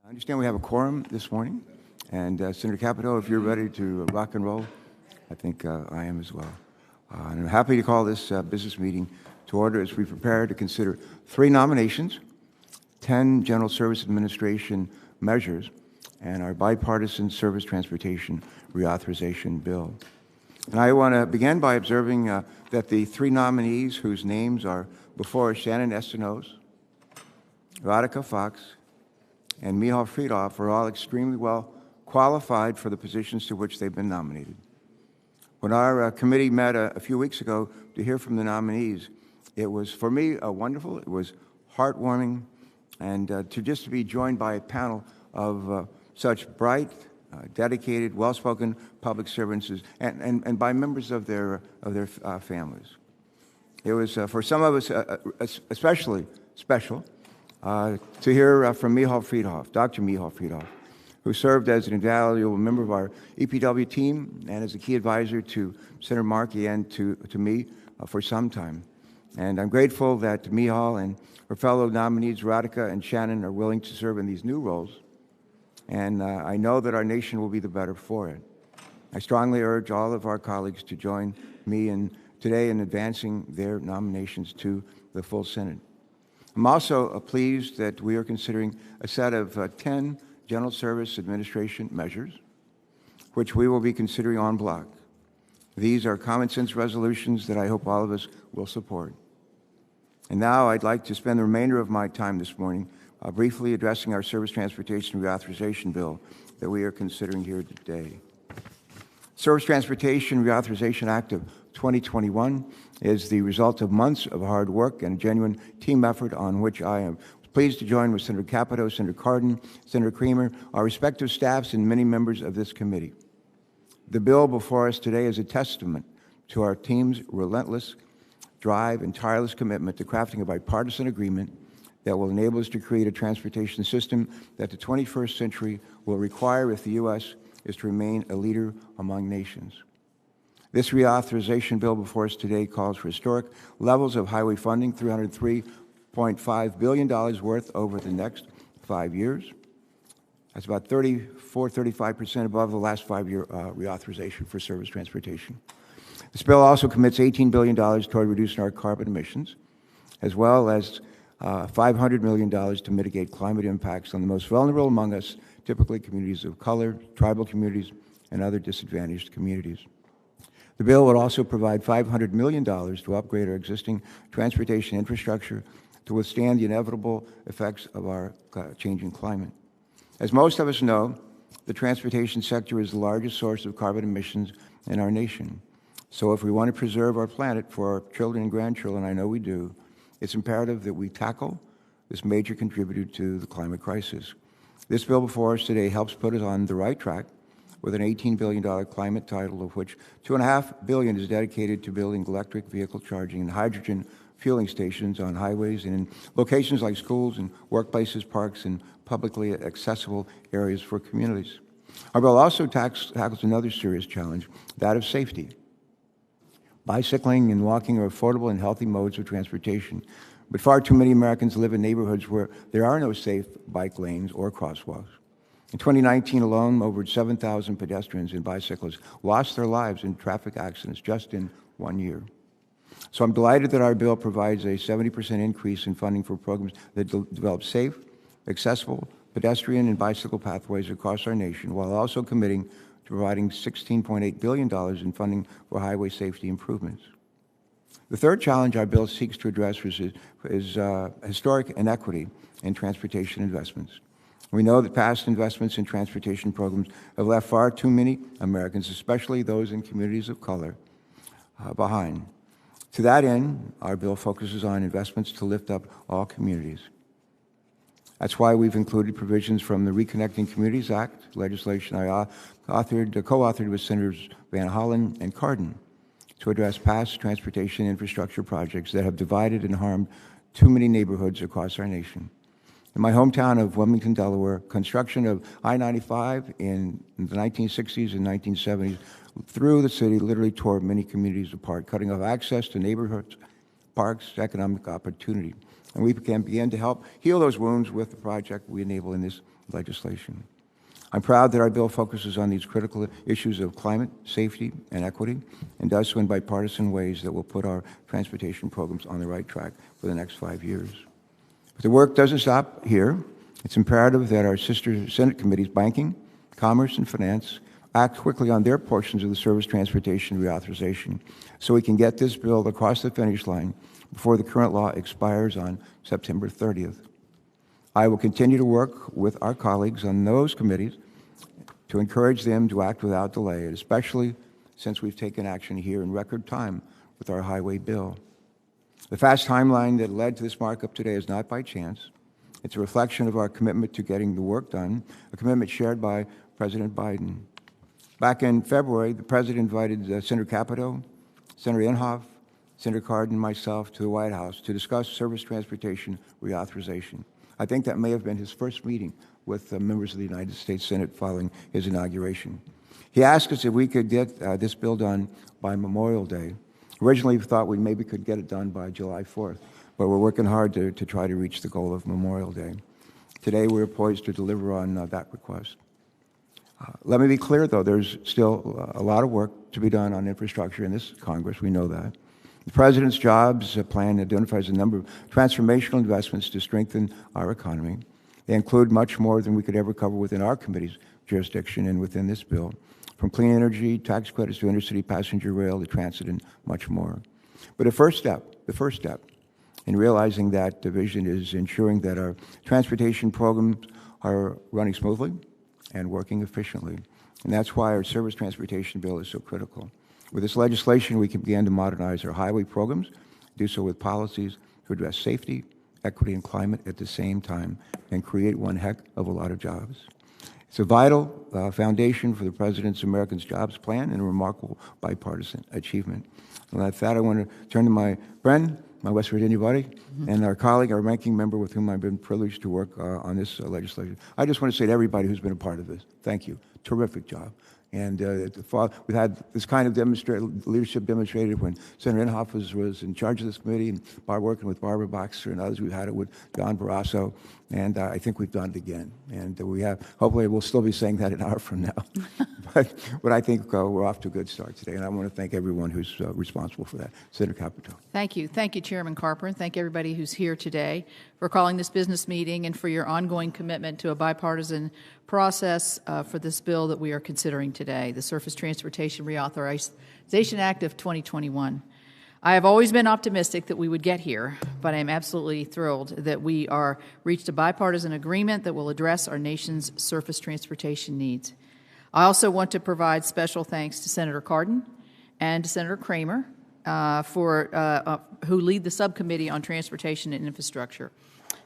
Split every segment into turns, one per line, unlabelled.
I understand we have a quorum this morning, and Senator Capito, if you're ready to rock and roll, I think I am as well. And I'm happy to call this business meeting to order as we prepare to consider 3 nominations, 10 General Service Administration measures, and our bipartisan service transportation reauthorization bill. And I want to begin by observing that the 3 nominees whose names are before us, Shannon Estenos, Radhika Fox, and Michal Friedhoff, are all extremely well qualified for the positions to which they've been nominated. When our committee met a few weeks ago to hear from the nominees, it was, for me, wonderful. It was heartwarming, and to just be joined by a panel of such bright, dedicated, well-spoken public servants, and by members of their families. It was, for some of us, especially special to hear from Michal Friedhoff, Dr. Michal Friedhoff, who served as an invaluable member of our EPW team and as a key advisor to Senator Markey and to me for some time. And I'm grateful that Michal and her fellow nominees, Radhika and Shannon, are willing to serve in these new roles. And I know that our nation will be the better for it. I strongly urge all of our colleagues to join me today in advancing their nominations to the full Senate. I'm also pleased that we are considering a set of 10 General Service Administration measures, which we will be considering en bloc. These are common sense resolutions that I hope all of us will support. And now I'd like to spend the remainder of my time this morning briefly addressing our Service Transportation Reauthorization Bill that we are considering here today. Service Transportation Reauthorization Act of 2021 is the result of months of hard work and a genuine team effort on which I am pleased to join with Senator Capito, Senator Cardin, Senator Creamer, our respective staffs, and many members of this committee. The bill before us today is a testament to our team's relentless drive and tireless commitment to crafting a bipartisan agreement that will enable us to create a transportation system that the 21st century will require if the U.S. is to remain a leader among nations. This reauthorization bill before us today calls for historic levels of highway funding, $303.5 billion worth over the next 5 years. That's about 35% above the last 5-year reauthorization for service transportation. This bill also commits $18 billion toward reducing our carbon emissions, as well as $500 million to mitigate climate impacts on the most vulnerable among us, typically communities of color, tribal communities, and other disadvantaged communities. The bill would also provide $500 million to upgrade our existing transportation infrastructure to withstand the inevitable effects of our changing climate. As most of us know, the transportation sector is the largest source of carbon emissions in our nation. So if we want to preserve our planet for our children and grandchildren, I know we do, it's imperative that we tackle this major contributor to the climate crisis. This bill before us today helps put us on the right track with an $18 billion climate title, of which $2.5 billion is dedicated to building electric vehicle charging and hydrogen fueling stations on highways and in locations like schools and workplaces, parks, and publicly accessible areas for communities. Our bill also tackles another serious challenge, that of safety. Bicycling and walking are affordable and healthy modes of transportation, but far too many Americans live in neighborhoods where there are no safe bike lanes or crosswalks. In 2019 alone, over 7,000 pedestrians and bicyclists lost their lives in traffic accidents just in 1 year. So I'm delighted that our bill provides a 70% increase in funding for programs that develop safe, accessible pedestrian and bicycle pathways across our nation, while also committing to providing $16.8 billion in funding for highway safety improvements. The third challenge our bill seeks to address is historic inequity in transportation investments. We know that past investments in transportation programs have left far too many Americans, especially those in communities of color, behind. To that end, our bill focuses on investments to lift up all communities. That's why we've included provisions from the Reconnecting Communities Act, legislation I co-authored with Senators Van Hollen and Cardin, to address past transportation infrastructure projects that have divided and harmed too many neighborhoods across our nation. In my hometown of Wilmington, Delaware, construction of I-95 in the 1960s and 1970s through the city literally tore many communities apart, cutting off access to neighborhoods, parks, economic opportunity. And we can begin to help heal those wounds with the project we enable in this legislation. I'm proud that our bill focuses on these critical issues of climate, safety, and equity, and does so in bipartisan ways that will put our transportation programs on the right track for the next 5 years. But the work doesn't stop here. It's imperative that our sister Senate committees, Banking, Commerce, and Finance, act quickly on their portions of the Surface Transportation Reauthorization so we can get this bill across the finish line before the current law expires on September 30th. I will continue to work with our colleagues on those committees to encourage them to act without delay, especially since we've taken action here in record time with our highway bill. The fast timeline that led to this markup today is not by chance. It's a reflection of our commitment to getting the work done, a commitment shared by President Biden. Back in February, the President invited Senator Capito, Senator Inhofe, Senator Cardin, and myself to the White House to discuss Surface Transportation Reauthorization. I think that may have been his first meeting with members of the United States Senate following his inauguration. He asked us if we could get this bill done by Memorial Day. Originally, we thought we maybe could get it done by July 4th, but we're working hard to try to reach the goal of Memorial Day. Today, we're poised to deliver on that request. Let me be clear, though, there's still a lot of work to be done on infrastructure in this Congress. We know that. The President's jobs plan identifies a number of transformational investments to strengthen our economy. They include much more than we could ever cover within our committee's jurisdiction and within this bill, from clean energy, tax credits to intercity passenger rail to transit and much more. But the first step in realizing that vision is ensuring that our transportation programs are running smoothly and working efficiently. And that's why our Surface Transportation Bill is so critical. With this legislation, we can begin to modernize our highway programs, do so with policies to address safety, equity, and climate at the same time, and create one heck of a lot of jobs. It's a vital foundation for the President's Americans Jobs Plan and a remarkable bipartisan achievement. And with that, I want to turn to my friend, my West Virginia buddy, and our colleague, our ranking member with whom I've been privileged to work on this legislation. I just want to say to everybody who's been a part of this, thank you. Terrific job. And we've had this kind of leadership demonstrated when Senator Inhofe was in charge of this committee, and working with Barbara Boxer and others. We've had it with Don Barrasso, and I think we've done it again. And we have, hopefully we'll still be saying that an hour from now. but I think we're off to a good start today, and I want to thank everyone who's responsible for that. Senator Capito.
Thank you. Thank you, Chairman Carper, and thank everybody who's here today for calling this business meeting and for your ongoing commitment to a bipartisan process for this bill that we are considering today, the Surface Transportation Reauthorization Act of 2021. I have always been optimistic that we would get here, but I am absolutely thrilled that we reached a bipartisan agreement that will address our nation's surface transportation needs. I also want to provide special thanks to Senator Cardin and to Senator Kramer who lead the subcommittee on transportation and infrastructure.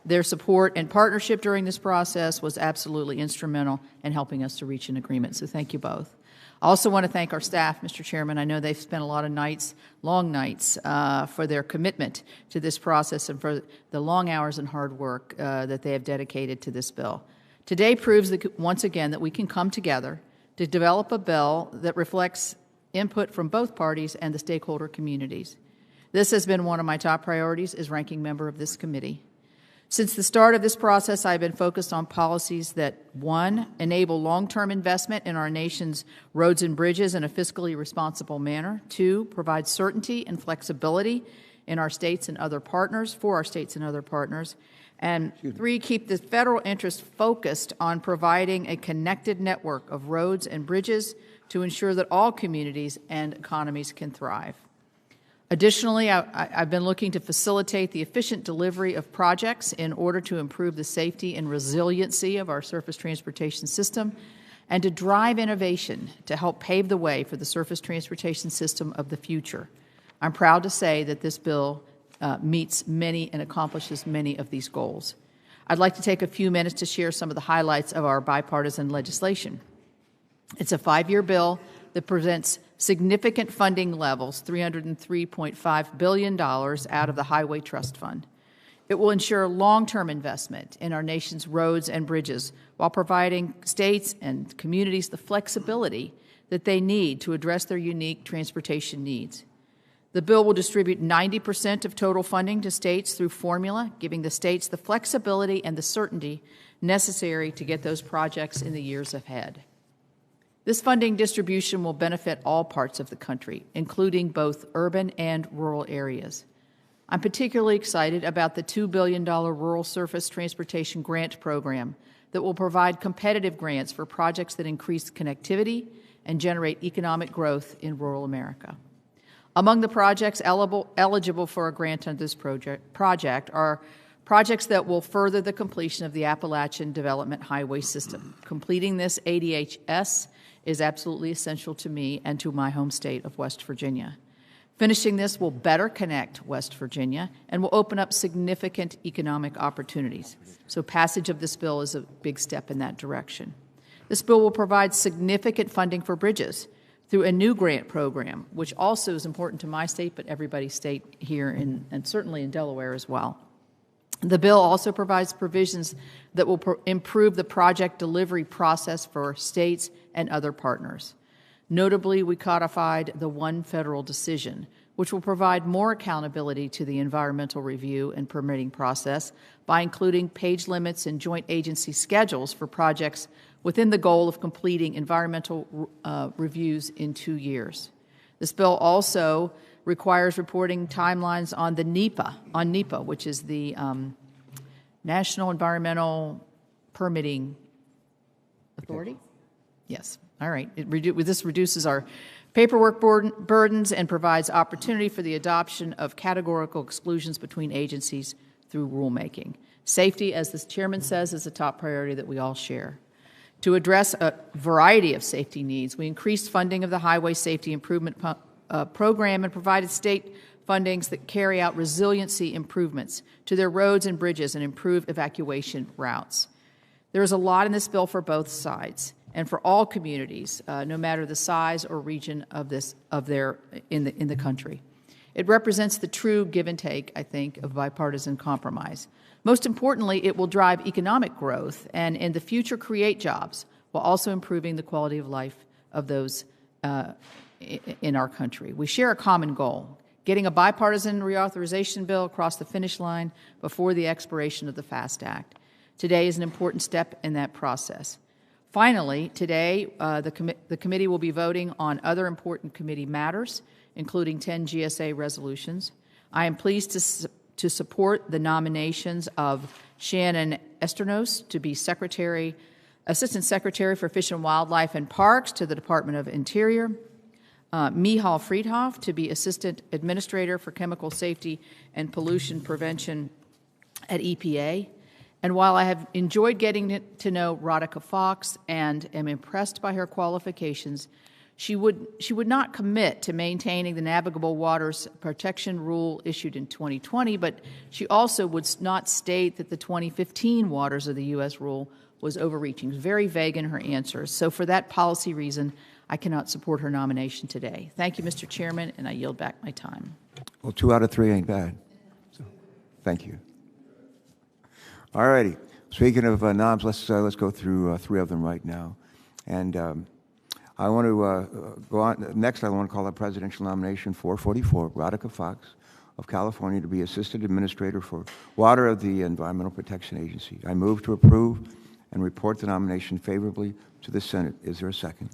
Their support and partnership during this process was absolutely instrumental in helping us to reach an agreement, so thank you both. I also want to thank our staff, Mr. Chairman. I know they've spent a lot of nights, long nights, for their commitment to this process and for the long hours and hard work that they have dedicated to this bill. Today proves that, once again, that we can come together to develop a bill that reflects input from both parties and the stakeholder communities. This has been one of my top priorities as ranking member of this committee. Since the start of this process, I've been focused on policies that, 1, enable long-term investment in our nation's roads and bridges in a fiscally responsible manner, 2, provide certainty and flexibility in our states and other partners, for our states and other partners, and 3, keep the federal interest focused on providing a connected network of roads and bridges to ensure that all communities and economies can thrive. Additionally, I've been looking to facilitate the efficient delivery of projects in order to improve the safety and resiliency of our surface transportation system and to drive innovation to help pave the way for the surface transportation system of the future. I'm proud to say that this bill meets many and accomplishes many of these goals. I'd like to take a few minutes to share some of the highlights of our bipartisan legislation. It's a 5-year bill that presents significant funding levels, $303.5 billion out of the Highway Trust Fund. It will ensure long-term investment in our nation's roads and bridges while providing states and communities the flexibility that they need to address their unique transportation needs. The bill will distribute 90% of total funding to states through formula, giving the states the flexibility and the certainty necessary to get those projects in the years ahead. This funding distribution will benefit all parts of the country, including both urban and rural areas. I'm particularly excited about the $2 billion Rural Surface Transportation Grant Program that will provide competitive grants for projects that increase connectivity and generate economic growth in rural America. Among the projects eligible for a grant under this project are projects that will further the completion of the Appalachian Development Highway System. Completing this ADHS is absolutely essential to me and to my home state of West Virginia. Finishing this will better connect West Virginia and will open up significant economic opportunities. So passage of this bill is a big step in that direction. This bill will provide significant funding for bridges through a new grant program, which also is important to my state, but everybody's state here and certainly in Delaware as well. The bill also provides provisions that will improve the project delivery process for states and other partners. Notably, we codified the one federal decision, which will provide more accountability to the environmental review and permitting process by including page limits and joint agency schedules for projects within the goal of completing environmental reviews in 2 years. This bill also requires reporting timelines on the NEPA, which is the National Environmental Permitting Authority? Yes. All right. This reduces our paperwork burdens and provides opportunity for the adoption of categorical exclusions between agencies through rulemaking. Safety, as the chairman says, is a top priority that we all share. To address a variety of safety needs, we increased funding of the Highway Safety Improvement Program and provided state fundings that carry out resiliency improvements to their roads and bridges and improve evacuation routes. There is a lot in this bill for both sides and for all communities, no matter the size or region in the country. It represents the true give and take, I think, of bipartisan compromise. Most importantly, it will drive economic growth and in the future create jobs while also improving the quality of life of those in our country. We share a common goal, getting a bipartisan reauthorization bill across the finish line before the expiration of the FAST Act. Today is an important step in that process. Finally, today, the committee will be voting on other important committee matters, including 10 GSA resolutions. I am pleased to support the nominations of Shannon Esternos to be Assistant Secretary for Fish and Wildlife and Parks to the Department of Interior, Michal Friedhoff to be Assistant Administrator for Chemical Safety and Pollution Prevention at EPA. And while I have enjoyed getting to know Radhika Fox and am impressed by her qualifications, she would not commit to maintaining the Navigable Waters Protection Rule issued in 2020, but she also would not state that the 2015 Waters of the U.S. rule was overreaching. Very vague in her answers. So for that policy reason, I cannot support her nomination today. Thank you, Mr. Chairman, and I yield back my time.
Well, 2 out of 3 ain't bad. So, thank you. All righty. Speaking of noms, let's go through 3 of them right now. And I want to go on. Next, I want to call a presidential nomination 444, Radhika Fox of California to be Assistant Administrator for Water of the Environmental Protection Agency. I move to approve and report the nomination favorably to the Senate. Is there a second?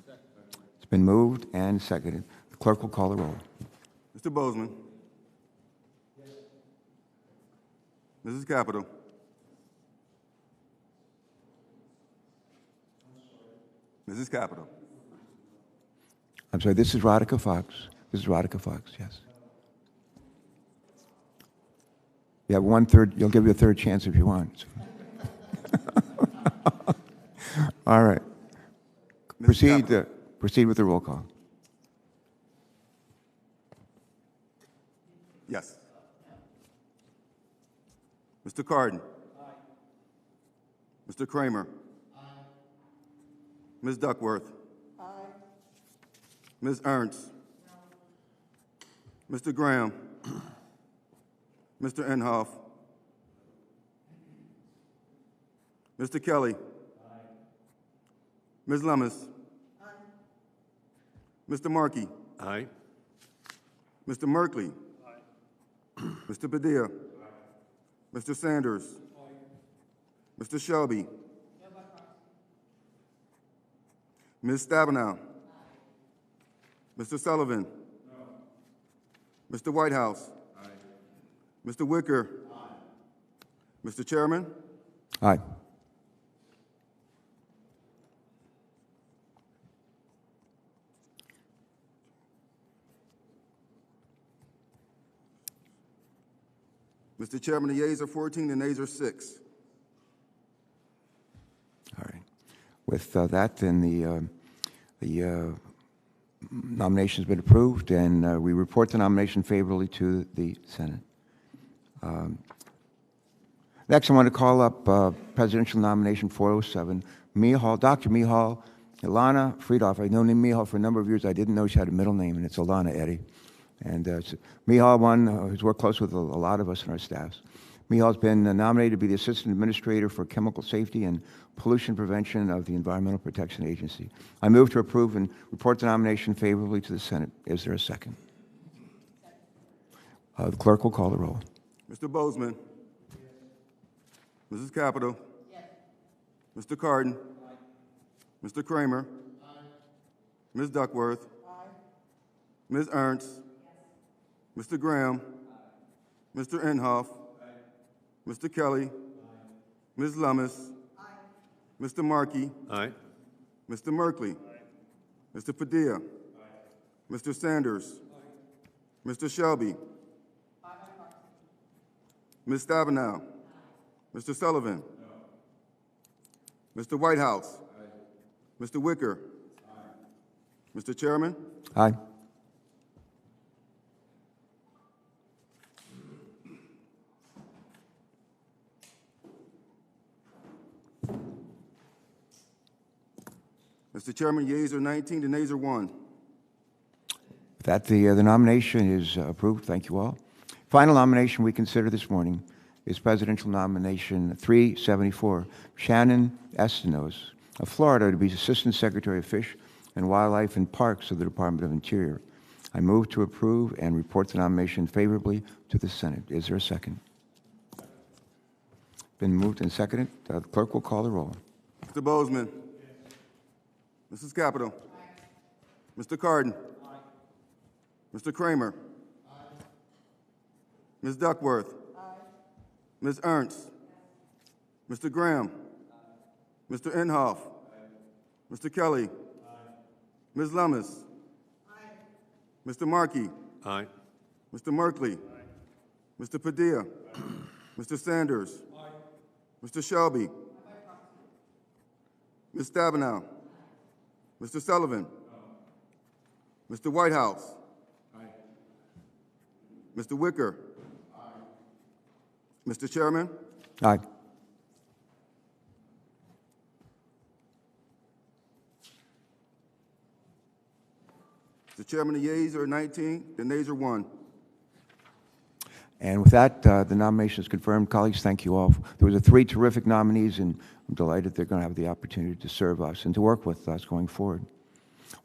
It's been moved and seconded. The clerk will call the roll.
Mr. Bozeman. Yes. Mrs. Capito. Mrs. Capito.
I'm sorry, this is Radhika Fox. This is Radhika Fox, yes. You have 1/3, you'll give you a third chance if you want. All right. Proceed with the roll call.
Yes. Mr. Cardin. Aye. Mr. Kramer. Aye. Ms. Duckworth. Aye. Ms. Ernst. No. Mr. Graham. Mr. Inhofe. Mr. Kelly. Aye. Ms. Lummis. Aye. Mr. Markey.
Aye.
Mr. Merkley. Aye. Mr. Padilla. Aye. Mr. Sanders. Aye. Mr. Shelby. Ms. Stabenow? Mr. Sullivan? Mr. Whitehouse? Mr. Wicker? Mr. Chairman?
Aye.
Mr. Chairman, the yeas are 14, the nays are 6.
All right. With that, then the nomination's been approved, and we report the nomination favorably to the Senate. Next, I want to call up presidential nomination 407, Dr. Mihal Ilana Friedhoff. I've known Mihal for a number of years. I didn't know she had a middle name, and it's Ilana, Eddie. And Mihal, one who's worked close with a lot of us in our staffs. Mihal's been nominated to be the Assistant Administrator for Chemical Safety and Pollution Prevention of the Environmental Protection Agency. I move to approve and report the nomination favorably to the Senate. Is there a second? The clerk will call the roll.
Mr. Bozeman? Mrs. Capito? Mr. Cardin? Mr. Kramer? Ms. Duckworth? Ms. Ernst? Mr. Graham? Mr. Inhofe? Mr. Kelly? Ms. Lummis? Mr. Markey?
Aye.
Mr. Merkley? Mr. Padilla? Mr. Sanders? Mr. Shelby? Ms. Stabenow? Mr. Sullivan? Mr. Whitehouse? Mr. Wicker? Mr. Chairman?
Aye.
Mr. Chairman, yeas are 19, the nays are 1.
With that, the nomination is approved. Thank you all. Final nomination we consider this morning is presidential nomination 374, Shannon Estenos of Florida to be Assistant Secretary of Fish and Wildlife and Parks of the Department of Interior. I move to approve and report the nomination favorably to the Senate. Is there a second? Been moved and seconded. The clerk will call the roll.
Mr. Bozeman? Mrs. Capito? Mr. Cardin? Mr. Kramer? Ms. Duckworth? Ms. Ernst? Mr. Graham? Mr. Inhofe? Mr. Kelly? Ms. Lummis? Mr. Markey?
Aye.
Mr. Merkley? Mr. Padilla? Mr. Sanders? Mr. Shelby? Ms. Stabenow? Mr. Sullivan? Mr. Whitehouse? Mr. Wicker? Mr. Chairman?
Aye.
Mr. Chairman, the yeas are 19, the nays are 1.
And with that, the nomination is confirmed. Colleagues, thank you all. There were 3 terrific nominees, and I'm delighted they're going to have the opportunity to serve us and to work with us going forward.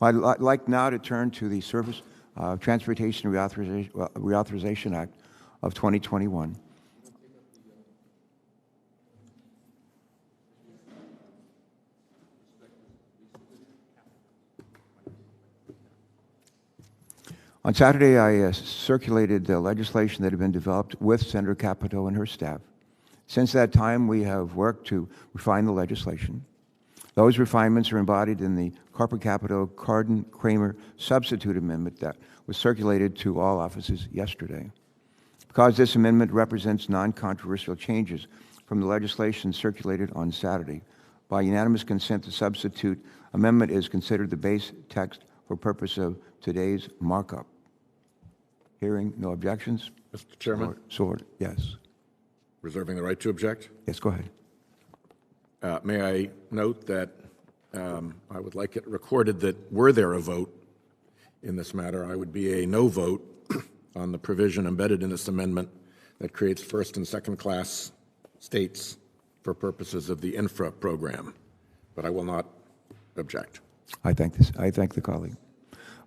Well, I'd like now to turn to the Surface Transportation Reauthorization Act of 2021. On Saturday, I circulated legislation that had been developed with Senator Capito and her staff. Since that time, we have worked to refine the legislation. Those refinements are embodied in the Carpenter-Capito-Cardin-Kramer substitute amendment that was circulated to all offices yesterday. Because this amendment represents non-controversial changes from the legislation circulated on Saturday, by unanimous consent, the substitute amendment is considered the base text for purpose of today's markup. Hearing no objections?
Mr. Chairman?
Sword, yes.
Reserving the right to object.
Yes, go ahead.
May I note that I would like it recorded that were there a vote in this matter, I would be a no vote on the provision embedded in this amendment that creates first and second class states for purposes of the infra program. But I will not object.
I thank the colleague.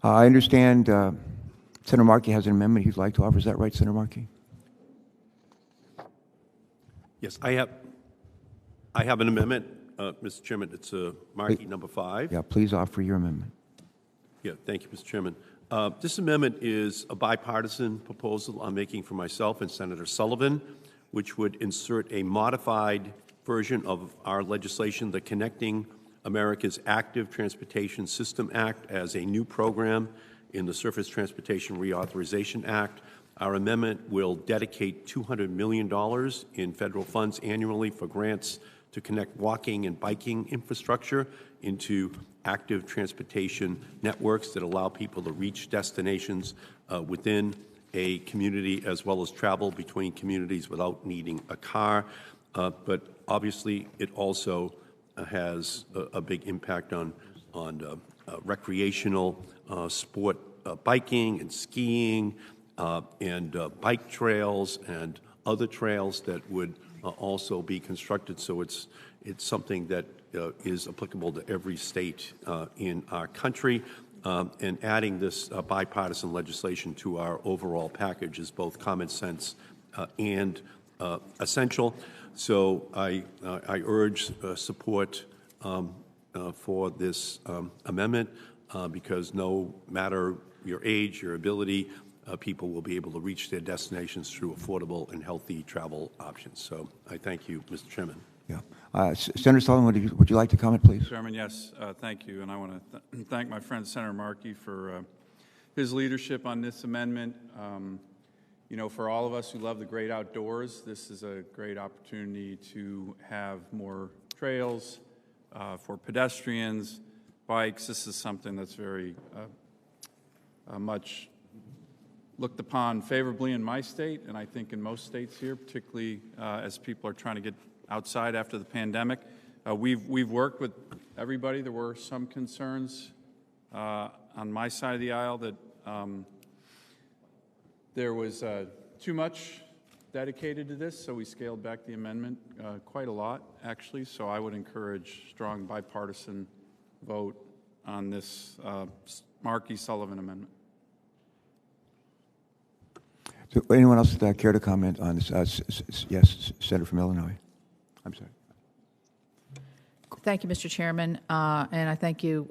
I understand Senator Markey has an amendment he'd like to offer. Is that right, Senator Markey?
Yes, I have an amendment Mr. Chairman, it's Markey number 5.
Yeah, please offer your amendment.
Yeah, thank you, Mr. Chairman. This amendment is a bipartisan proposal I'm making for myself and Senator Sullivan, which would insert a modified version of our legislation, the Connecting America's Active Transportation System Act, as a new program in the Surface Transportation Reauthorization Act. Our amendment will dedicate $200 million in federal funds annually for grants to connect walking and biking infrastructure into active transportation networks that allow people to reach destinations within a community, as well as travel between communities without needing a car. But obviously, it also has a big impact on recreational sport, biking and skiing, and bike trails and other trails that would also be constructed. So it's something that is applicable to every state in our country. And adding this bipartisan legislation to our overall package is both common sense and essential. So I urge support for this amendment because no matter your age, your ability, people will be able to reach their destinations through affordable and healthy travel options. So I thank you, Mr. Chairman.
Yeah. Senator Sullivan, would you like to comment, please?
Chairman, yes, thank you. And I want to thank my friend Senator Markey for his leadership on this amendment. You know, for all of us who love the great outdoors, this is a great opportunity to have more trails for pedestrians, bikes. This is something that's very much looked upon favorably in my state, and I think in most states here, particularly as people are trying to get outside after the pandemic. We've worked with everybody. There were some concerns on my side of the aisle that there was too much dedicated to this, so we scaled back the amendment quite a lot, actually. So I would encourage strong bipartisan vote on this Markey-Sullivan amendment.
So anyone else care to comment on this? Yes, Senator from Illinois. I'm sorry.
Thank you, Mr. Chairman, and I thank you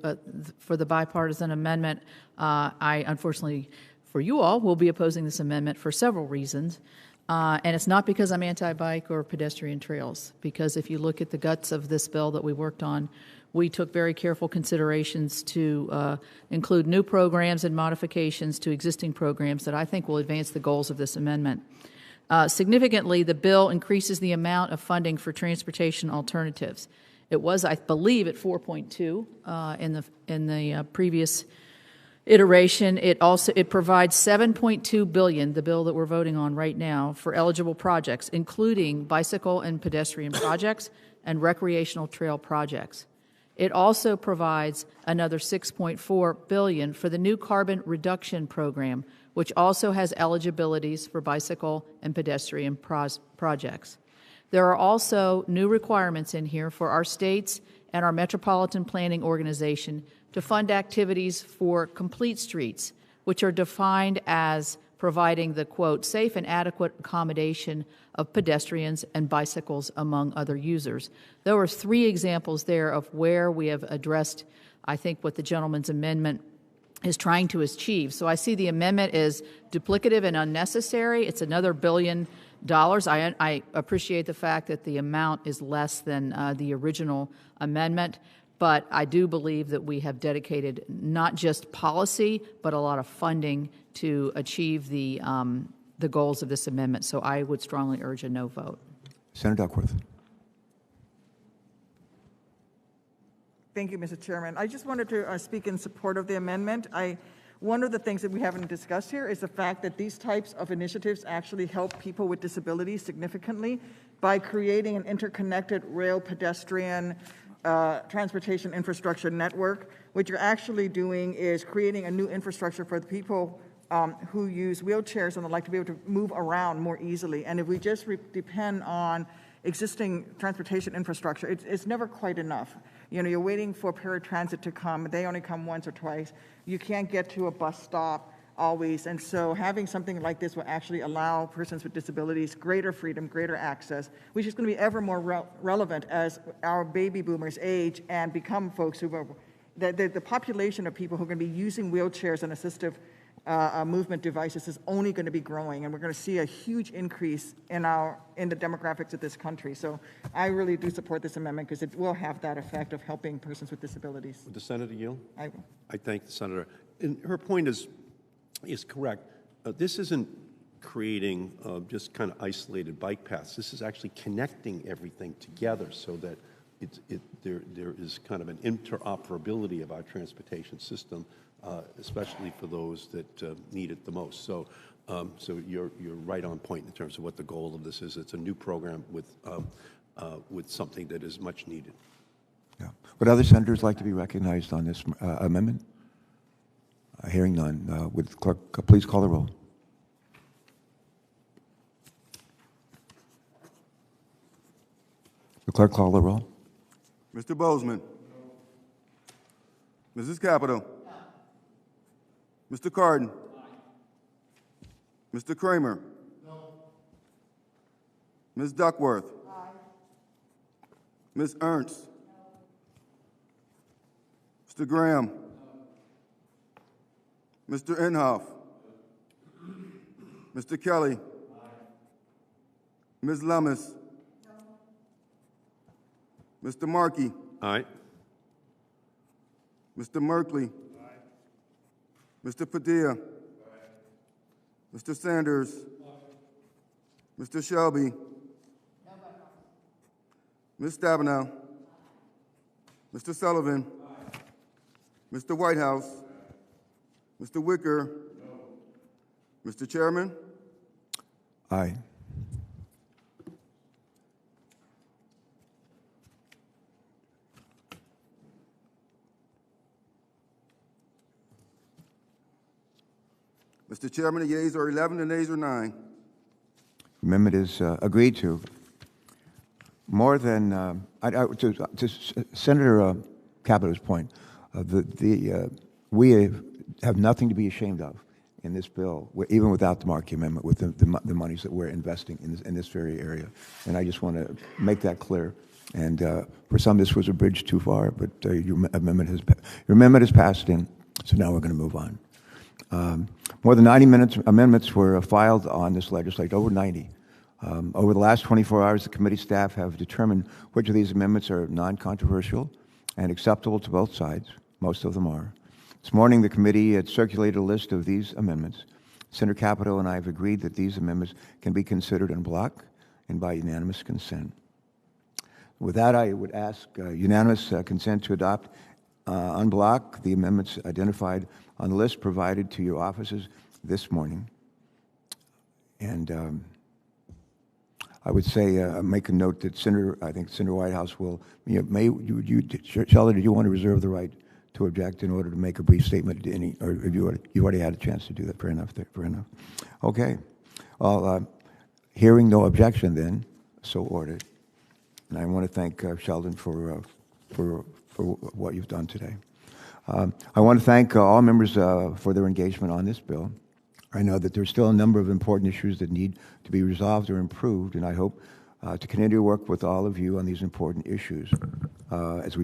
for the bipartisan amendment. I, unfortunately, for you all, will be opposing this amendment for several reasons, and it's not because I'm anti-bike or pedestrian trails, because if you look at the guts of this bill that we worked on, we took very careful considerations to include new programs and modifications to existing programs that I think will advance the goals of this amendment. Significantly, the bill increases the amount of funding for transportation alternatives. It was, I believe, at 4.2 in the previous iteration. It provides $7.2 billion, the bill that we're voting on right now, for eligible projects, including bicycle and pedestrian projects and recreational trail projects. It also provides another $6.4 billion for the new carbon reduction program, which also has eligibilities for bicycle and pedestrian projects. There are also new requirements in here for our states and our Metropolitan Planning Organization to fund activities for complete streets, which are defined as providing the, quote, safe and adequate accommodation of pedestrians and bicycles, among other users. There were 3 examples there of where we have addressed, I think, what the gentleman's amendment is trying to achieve. So I see the amendment as duplicative and unnecessary. It's another $1 billion. I appreciate the fact that the amount is less than the original amendment, but I do believe that we have dedicated not just policy, but a lot of funding to achieve the goals of this amendment. So I would strongly urge a no vote.
Senator Duckworth.
Thank you, Mr. Chairman. I just wanted to speak in support of the amendment. One of the things that we haven't discussed here is the fact that these types of initiatives actually help people with disabilities significantly by creating an interconnected rail pedestrian transportation infrastructure network. What you're actually doing is creating a new infrastructure for the people who use wheelchairs and would like to be able to move around more easily. And if we just depend on existing transportation infrastructure, it's never quite enough. You know, you're waiting for paratransit to come. They only come once or twice. You can't get to a bus stop always. And so having something like this will actually allow persons with disabilities greater freedom, greater access, which is going to be ever more relevant as our baby boomers age and become folks who are, the population of people who are going to be using wheelchairs and assistive movement devices is only going to be growing, and we're going to see a huge increase in the demographics of this country. So I really do support this amendment because it will have that effect of helping persons with disabilities.
Would the Senator yield?
I will.
I thank the Senator. And her point is correct. This isn't creating just kind of isolated bike paths. This is actually connecting everything together so that there is kind of an interoperability of our transportation system, especially for those that need it the most. So, so you're right on point in terms of what the goal of this is. It's a new program with something that is much needed.
Yeah. Would other senators like to be recognized on this amendment? Hearing none, would the clerk please call the roll? The clerk call the roll.
Mr. Bozeman. Mrs. Capito. Mr. Cardin. Mr. Kramer. Ms. Duckworth. Ms. Ernst. Mr. Graham. Mr. Inhofe. Mr. Kelly. Ms. Lummis. Mr. Markey.
Aye.
Mr. Merkley. Mr. Padilla. Mr. Sanders. Mr. Shelby. Ms. Stabenow. Mr. Sullivan. Mr. Whitehouse. Mr. Wicker. Mr. Chairman.
Aye.
Mr. Chairman, the yeas are 11, the nays are 9.
Amendment is agreed to. More than to Senator Capito's point, we have nothing to be ashamed of in this bill, even without the Markey Amendment, with the monies that we're investing in this very area. And I just want to make that clear. And for some, this was a bridge too far, but your amendment has passed in, so now we're going to move on. More than 90 amendments were filed on this legislation, over 90. Over the last 24 hours, the committee staff have determined which of these amendments are non-controversial and acceptable to both sides. Most of them are. This morning, the committee had circulated a list of these amendments. Senator Capito and I have agreed that these amendments can be considered en bloc and by unanimous consent. With that, I would ask unanimous consent to adopt en bloc the amendments identified on the list provided to your offices this morning. And I would say make a note that I think Senator Whitehouse will, Sheldon, did you want to reserve the right to object in order to make a brief statement to any, or have you already had a chance to do that? Fair enough. Fair enough. Okay. Well, hearing no objection then, so ordered. And I want to thank Sheldon for what you've done today. I want to thank all members for their engagement on this bill. I know that there's still a number of important issues that need to be resolved or improved, and I hope to continue to work with all of you on these important issues as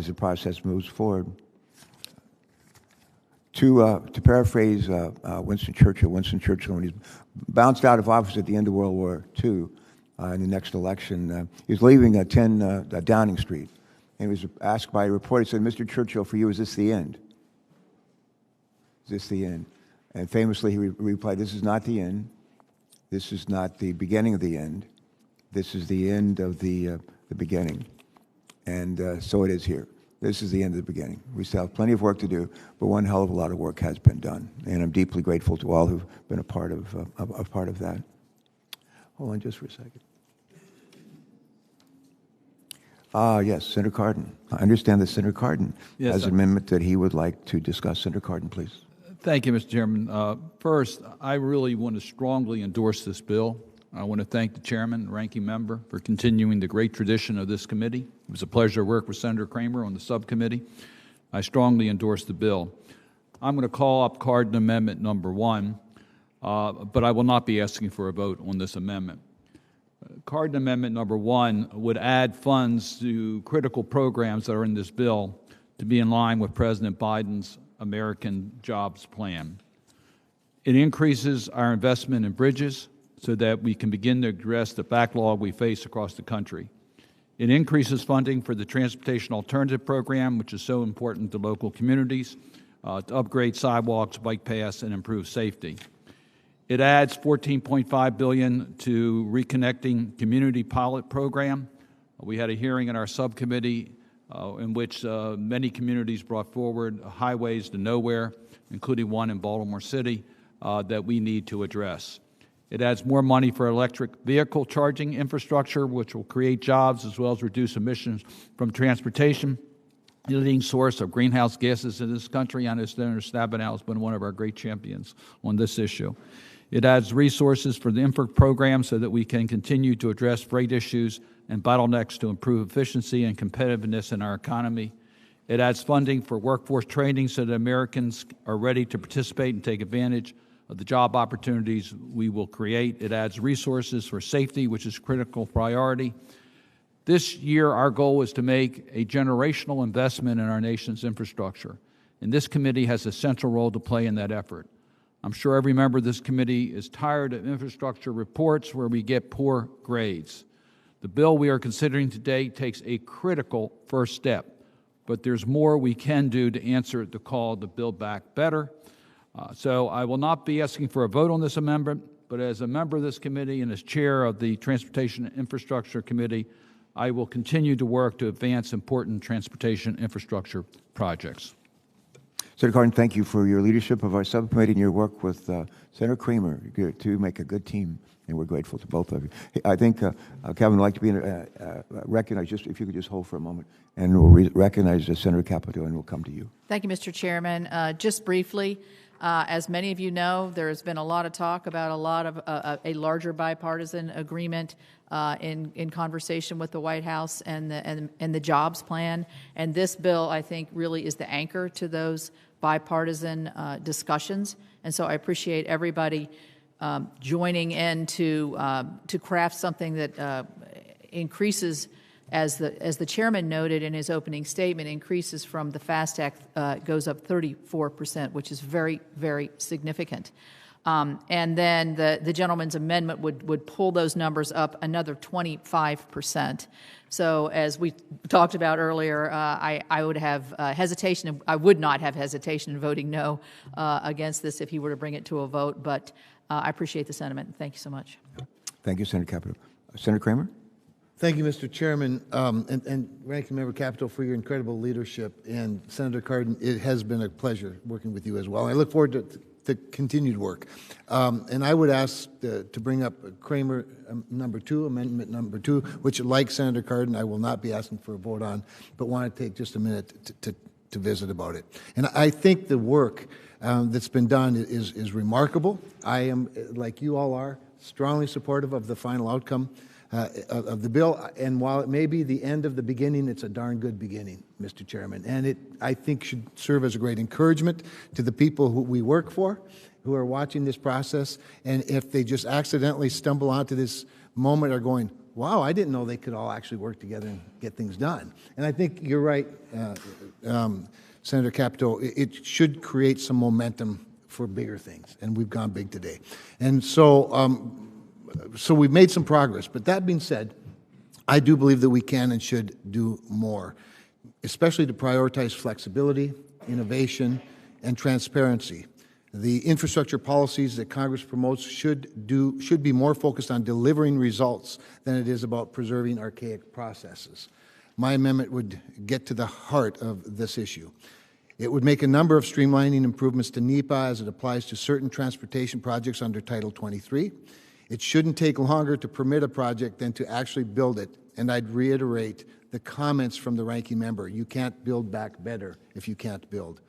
the process moves forward. To paraphrase Winston Churchill, when he bounced out of office at the end of World War II in the next election, he was leaving 10 Downing Street, and he was asked by a reporter, he said, "Mr. Churchill, for you, is this the end? Is this the end?" And famously he replied, "This is not the end. This is not the beginning of the end. This is the end of the beginning." And so it is here. This is the end of the beginning. We still have plenty of work to do, but one hell of a lot of work has been done. And I'm deeply grateful to all who've been a part of that. Hold on just for a second. Yes, Senator Cardin. I understand that Senator Cardin has an amendment that he would like to discuss. Senator Cardin, please.
Thank you, Mr. Chairman. First, I really want to strongly endorse this bill. I want to thank the chairman and ranking member for continuing the great tradition of this committee. It was a pleasure to work with Senator Kramer on the subcommittee. I strongly endorse the bill. I'm going to call up Cardin Amendment number 1, but I will not be asking for a vote on this amendment. Cardin Amendment number 1 would add funds to critical programs that are in this bill to be in line with President Biden's American Jobs Plan. It increases our investment in bridges so that we can begin to address the backlog we face across the country. It increases funding for the Transportation Alternative Program, which is so important to local communities, to upgrade sidewalks, bike paths, and improve safety. It adds $14.5 billion to Reconnecting Community Pilot Program. We had a hearing in our subcommittee in which many communities brought forward highways to nowhere, including one in Baltimore City, that we need to address. It adds more money for electric vehicle charging infrastructure, which will create jobs as well as reduce emissions from transportation, the leading source of greenhouse gases in this country. I know Senator Stabenow has been one of our great champions on this issue. It adds resources for the infra program so that we can continue to address freight issues and bottlenecks to improve efficiency and competitiveness in our economy. It adds funding for workforce training so that Americans are ready to participate and take advantage of the job opportunities we will create. It adds resources for safety, which is a critical priority. This year, our goal is to make a generational investment in our nation's infrastructure, and this committee has a central role to play in that effort. I'm sure every member of this committee is tired of infrastructure reports where we get poor grades. The bill we are considering today takes a critical first step, but there's more we can do to answer the call to build back better. So I will not be asking for a vote on this amendment, but as a member of this committee and as chair of the Transportation and Infrastructure Committee, I will continue to work to advance important transportation infrastructure projects.
Senator Cardin, thank you for your leadership of our subcommittee and your work with Senator Kramer to make a good team, and we're grateful to both of you. I think Kevin would like to be recognized. Just if you could just hold for a moment, and we'll recognize Senator Capito, and we'll come to you.
Thank you, Mr. Chairman. Just briefly, as many of you know, there has been a lot of talk about a larger bipartisan agreement in conversation with the White House and the jobs plan. And this bill, I think, really is the anchor to those bipartisan discussions. And so I appreciate everybody joining in to craft something that increases, as the chairman noted in his opening statement, increases from the FAST Act, goes up 34%, which is very, very significant. And then the gentleman's amendment would pull those numbers up another 25%. So as we talked about earlier, I would have hesitation. I would not have hesitation in voting no against this if he were to bring it to a vote. But I appreciate the sentiment. Thank you so much.
Thank you, Senator Capito. Senator Kramer?
Thank you, Mr. Chairman, and Ranking Member Capito for your incredible leadership. And Senator Cardin, it has been a pleasure working with you as well. I look forward to the continued work. And I would ask to bring up Kramer Amendment number 2, which, like Senator Cardin, I will not be asking for a vote on, but want to take just a minute to visit about it. And I think the work that's been done is remarkable. I am, like you all are, strongly supportive of the final outcome of the bill, and while it may be the end of the beginning, it's a darn good beginning, Mr. Chairman, and it, I think, should serve as a great encouragement to the people who we work for, who are watching this process, and if they just accidentally stumble onto this moment, are going, wow, I didn't know they could all actually work together and get things done. And I think you're right, Senator Capito, it should create some momentum for bigger things, and we've gone big today. And so we've made some progress, but that being said, I do believe that we can and should do more, especially to prioritize flexibility, innovation, and transparency. The infrastructure policies that Congress promotes should be more focused on delivering results than it is about preserving archaic processes. My amendment would get to the heart of this issue. It would make a number of streamlining improvements to NEPA as it applies to certain transportation projects under Title 23. It shouldn't take longer to permit a project than to actually build it, and I'd reiterate the comments from the ranking member. You can't build back better if you can't build.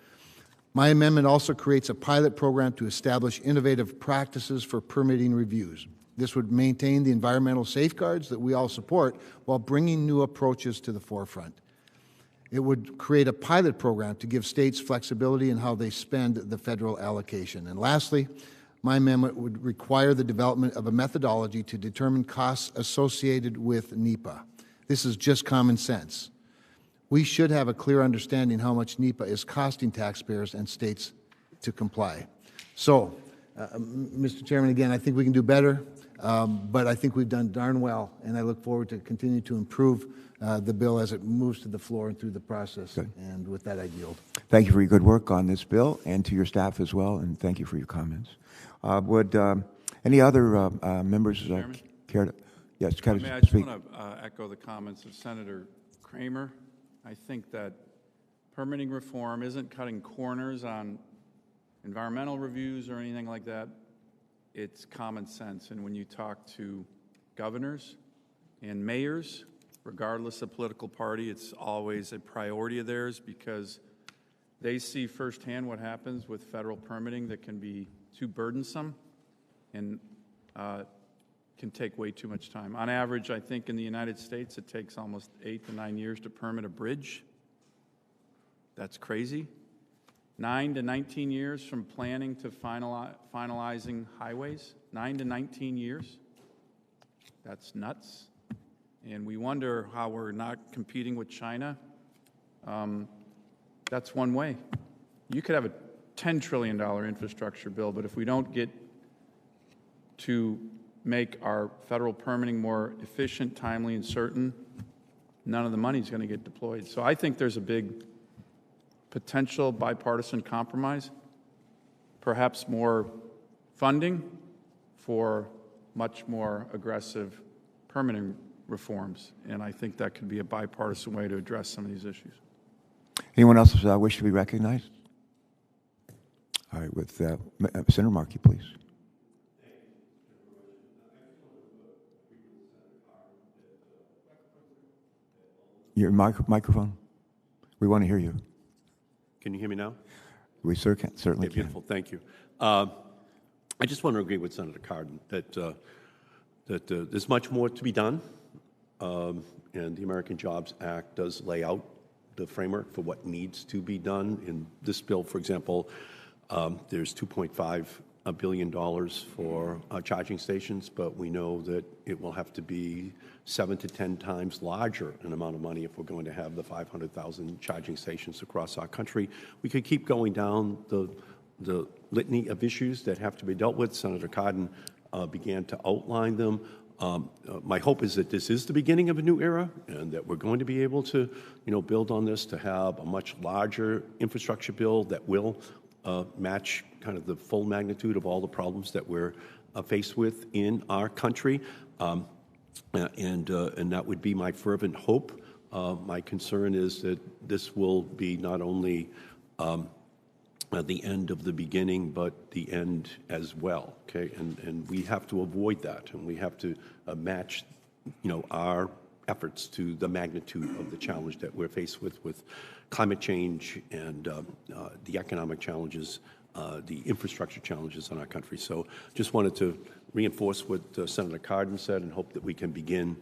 My amendment also creates a pilot program to establish innovative practices for permitting reviews. This would maintain the environmental safeguards that we all support while bringing new approaches to the forefront. It would create a pilot program to give states flexibility in how they spend the federal allocation. And lastly, my amendment would require the development of a methodology to determine costs associated with NEPA. This is just common sense. We should have a clear understanding how much NEPA is costing taxpayers and states to comply. So, Mr. Chairman, again, I think we can do better, but I think we've done darn well, and I look forward to continue to improve the bill as it moves to the floor and through the process.
Good.
And with that, I yield.
Thank you for your good work on this bill, and to your staff as well, and thank you for your comments. Would any other members care to? Yes, care
I
to
just
speak?
want to echo the comments of Senator Kramer. I think that permitting reform isn't cutting corners on environmental reviews or anything like that. It's common sense. And when you talk to governors and mayors, regardless of political party, it's always a priority of theirs because they see firsthand what happens with federal permitting that can be too burdensome and can take way too much time. On average, I think in the United States, it takes almost 8 to 9 years to permit a bridge. That's crazy. 9 to 19 years from planning to finalizing highways. 9 to 19 years. That's nuts. And we wonder how we're not competing with China. That's one way. You could have a $10 trillion infrastructure bill, but if we don't get to make our federal permitting more efficient, timely, and certain, none of the money is going to get deployed. So I think there's a big potential bipartisan compromise, perhaps more funding for much more aggressive permitting reforms. And I think that could be a bipartisan way to address some of these issues.
Anyone else wish to be recognized? All right, with Senator Markey, please. Your microphone. We want to hear you.
Can you hear me now?
We certainly
Okay,
can.
beautiful. Thank you. I just want to agree with Senator Cardin that there's much more to be done, and the American Jobs Act does lay out the framework for what needs to be done. In this bill, for example, there's $2.5 billion for charging stations, but we know that it will have to be 7 to 10 times larger in amount of money if we're going to have the 500,000 charging stations across our country. We could keep going down the litany of issues that have to be dealt with. Senator Cardin began to outline them. My hope is that this is the beginning of a new era and that we're going to be able to, build on this to have a much larger infrastructure bill that will match kind of the full magnitude of all the problems that we're faced with in our country. And that would be my fervent hope. My concern is that this will be not only the end of the beginning, but the end as well. Okay, and we have to avoid that, and we have to match, our efforts to the magnitude of the challenge that we're faced with climate change and the economic challenges, the infrastructure challenges in our country. So just wanted to reinforce what Senator Cardin said and hope that we can begin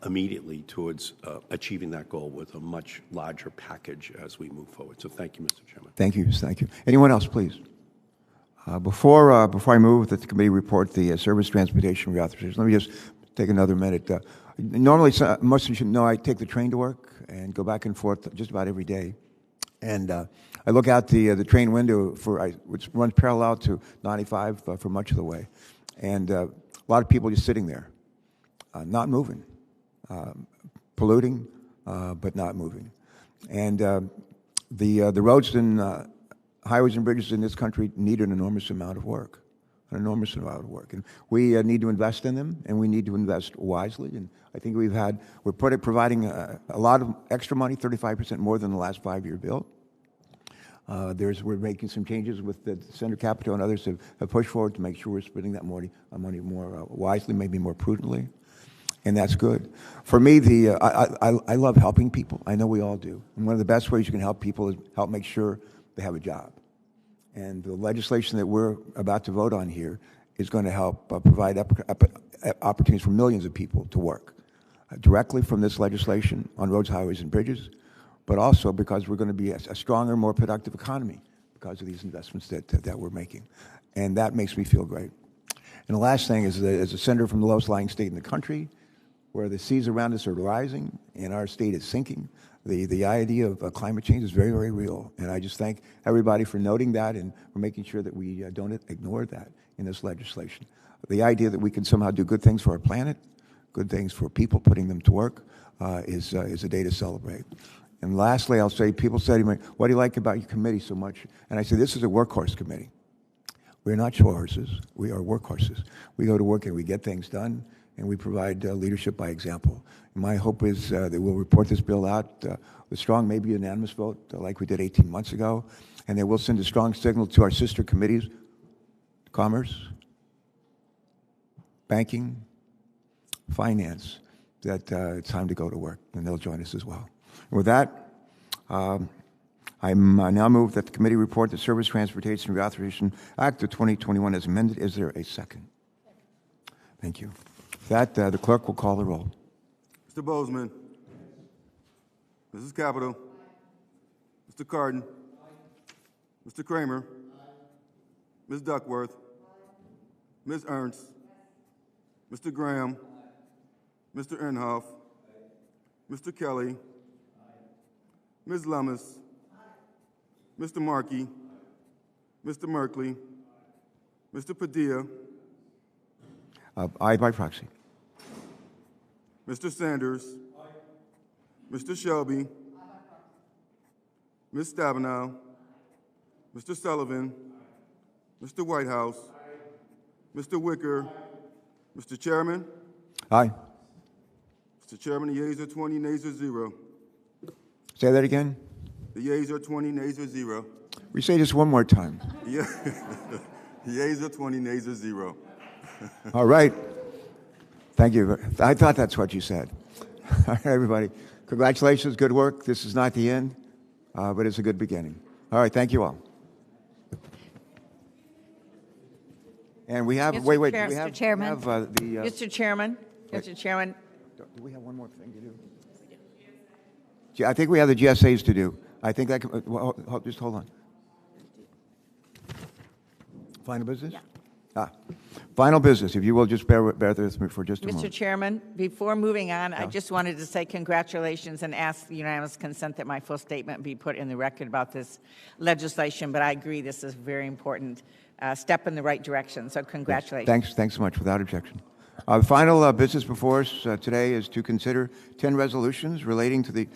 immediately towards achieving that goal with a much larger package as we move forward. So thank you, Mr. Chairman.
Thank you. Thank you. Anyone else, please? Before I move the committee report, the Service Transportation Reauthorization, let me just take another minute. Normally, most of you should know I take the train to work and go back and forth just about every day. And I look out the train window which runs parallel to 95 for much of the way. And a lot of people just sitting there, not moving, polluting, but not moving. And the roads and highways and bridges in this country need an enormous amount of work, And we need to invest in them, and we need to invest wisely. And I think we're providing a lot of extra money, 35% more than the last 5-year bill. We're making some changes with Senator Capito and others have pushed forward to make sure we're spending that money more wisely, maybe more prudently, and that's good. For me, I love helping people. I know we all do. And one of the best ways you can help people is help make sure they have a job. And the legislation that we're about to vote on here is going to help provide opportunities for millions of people to work directly from this legislation on roads, highways, and bridges. but also because we're going to be a stronger, more productive economy because of these investments that we're making. And that makes me feel great. And the last thing is that as a senator from the lowest lying state in the country, where the seas around us are rising and our state is sinking, the idea of climate change is very, very real. And I just thank everybody for noting that and for making sure that we don't ignore that in this legislation. The idea that we can somehow do good things for our planet, good things for people, putting them to work, is a day to celebrate. And lastly, I'll say, people say to me, what do you like about your committee so much? And I say, this is a workhorse committee. We're not show horses. We are workhorses. We go to work and we get things done, and we provide leadership by example. And my hope is that we'll report this bill out with strong, maybe unanimous vote, like we did 18 months ago, and that we'll send a strong signal to our sister committees, Commerce, Banking, Finance, that it's time to go to work, and they'll join us as well. And with that, I now move that the committee report the Surface Transportation Reauthorization Act of 2021 as amended. Is there a second? Thank you. With that, the clerk will call the roll.
Mr. Bozeman. Mrs. Capito. Mr. Cardin. Mr. Kramer. Ms. Duckworth. Ms. Ernst. Mr. Graham. Mr. Inhofe. Mr. Kelly. Ms. Lummis. Mr. Markey. Mr. Merkley. Mr. Padilla.
Aye by proxy.
Mr. Sanders. Mr. Shelby. Ms. Stabenow. Mr. Sullivan. Mr. Whitehouse. Mr. Wicker. Mr. Chairman.
Aye.
Mr. Chairman, the yeas are 20, nays are 0.
Say that again.
The yeas are 20, nays are 0.
We say this one more time.
Yeah. The yeas are 20, nays are 0.
All right. Thank you. I thought that's what you said. All right, everybody. Congratulations. Good work. This is not the end, but it's a good beginning. All right. Thank you all. And we have,
Mr.
wait,
Chair,
we have,
Mr. Chairman.
we have
Mr. Chairman, Mr. Chairman,
do we have one more thing to do? I think we have the GSAs to do. I think that can, just hold on. Final business?
Yeah.
Final business, if you will just bear with me for just a moment.
Mr. Chairman, before moving on, I just wanted to say congratulations and ask unanimous consent that my full statement be put in the record about this legislation, but I agree this is a very important step in the right direction, so congratulations.
Thanks so much, without objection. The final business before us today is to consider 10 resolutions relating to the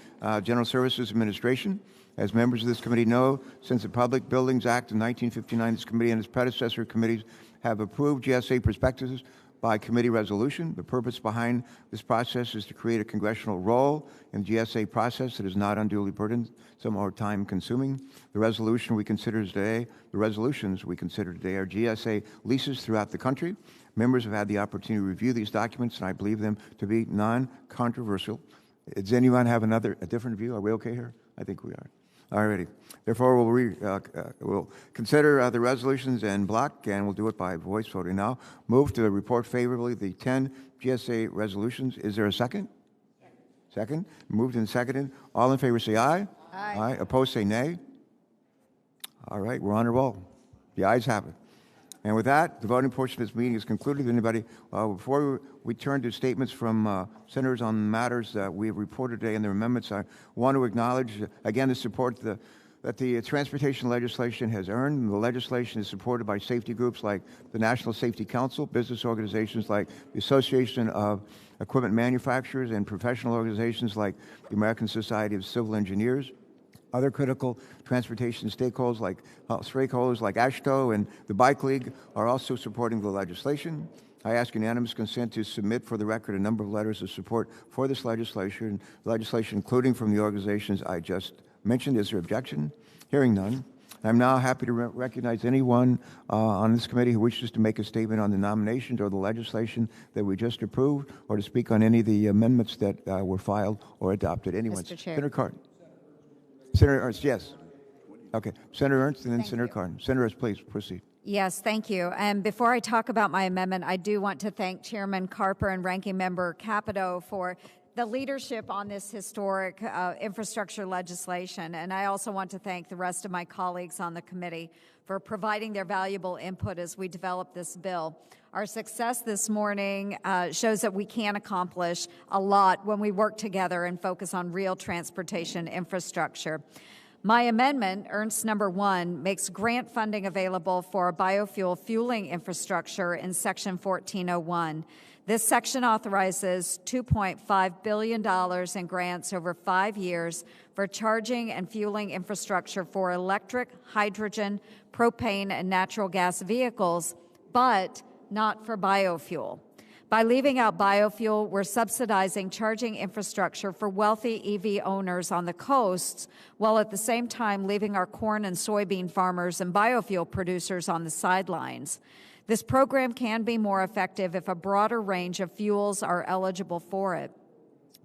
General Services Administration. As members of this committee know, since the Public Buildings Act of 1959, this committee and its predecessor committees have approved GSA prospectuses by committee resolution. The purpose behind this process is to create a congressional role in the GSA process that is not unduly burdensome or time-consuming. The resolutions we consider today are GSA leases throughout the country. Members have had the opportunity to review these documents, and I believe them to be non-controversial. Does anyone have a different view? Are we okay here? I think we are. All righty. Therefore, we'll consider the resolutions en bloc, and we'll do it by voice voting now. Move to report favorably the 10 GSA resolutions. Is there a second? Second. Moved and seconded. All in favor say aye.
Aye.
Aye. Opposed say nay. All right. We're on a roll. The ayes have it. And with that, the voting portion of this meeting is concluded. Anybody, before we turn to statements from senators on matters that we have reported today and their amendments, I want to acknowledge, again, the support that the transportation legislation has earned. The legislation is supported by safety groups like the National Safety Council, business organizations like the Association of Equipment Manufacturers, and professional organizations like the American Society of Civil Engineers. Other critical transportation stakeholders like AASHTO and the Bike League are also supporting the legislation. I ask unanimous consent to submit for the record a number of letters of support for this legislation, including from the organizations I just mentioned. Is there objection? Hearing none. I'm now happy to recognize anyone on this committee who wishes to make a statement on the nominations or the legislation that we just approved, or to speak on any of the amendments that were filed or adopted. Anyone?
Mr. Chair.
Senator Cardin. Senator Ernst, yes. Okay. Senator Ernst and then Senator Cardin. Senator Ernst, please proceed.
Yes, thank you. And before I talk about my amendment, I do want to thank Chairman Carper and Ranking Member Capito for the leadership on this historic infrastructure legislation, and I also want to thank the rest of my colleagues on the committee for providing their valuable input as we develop this bill. Our success this morning shows that we can accomplish a lot when we work together and focus on real transportation infrastructure. My amendment, Ernst number 1, makes grant funding available for biofuel fueling infrastructure in Section 1401. This section authorizes $2.5 billion in grants over 5 years for charging and fueling infrastructure for electric, hydrogen, propane, and natural gas vehicles, but not for biofuel. By leaving out biofuel, we're subsidizing charging infrastructure for wealthy EV owners on the coasts, while at the same time leaving our corn and soybean farmers and biofuel producers on the sidelines. This program can be more effective if a broader range of fuels are eligible for it.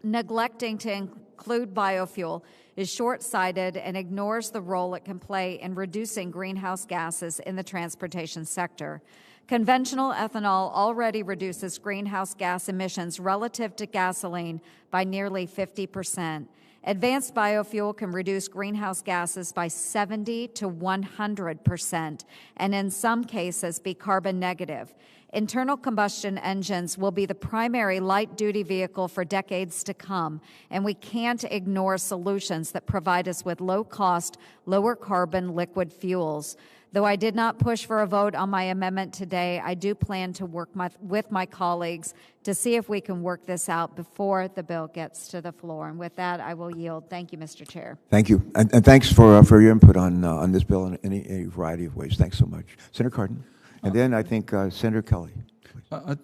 Neglecting to include biofuel is short-sighted and ignores the role it can play in reducing greenhouse gases in the transportation sector. Conventional ethanol already reduces greenhouse gas emissions relative to gasoline by nearly 50%. Advanced biofuel can reduce greenhouse gases by 70 to 100%, and in some cases be carbon negative. Internal combustion engines will be the primary light-duty vehicle for decades to come, and we can't ignore solutions that provide us with low-cost, lower-carbon liquid fuels. Though I did not push for a vote on my amendment today, I do plan to work with my colleagues to see if we can work this out before the bill gets to the floor. And with that, I will yield. Thank you, Mr. Chair.
Thank you. And thanks for your input on this bill in any variety of ways. Thanks so much. Senator Cardin. And then I think Senator Kelly.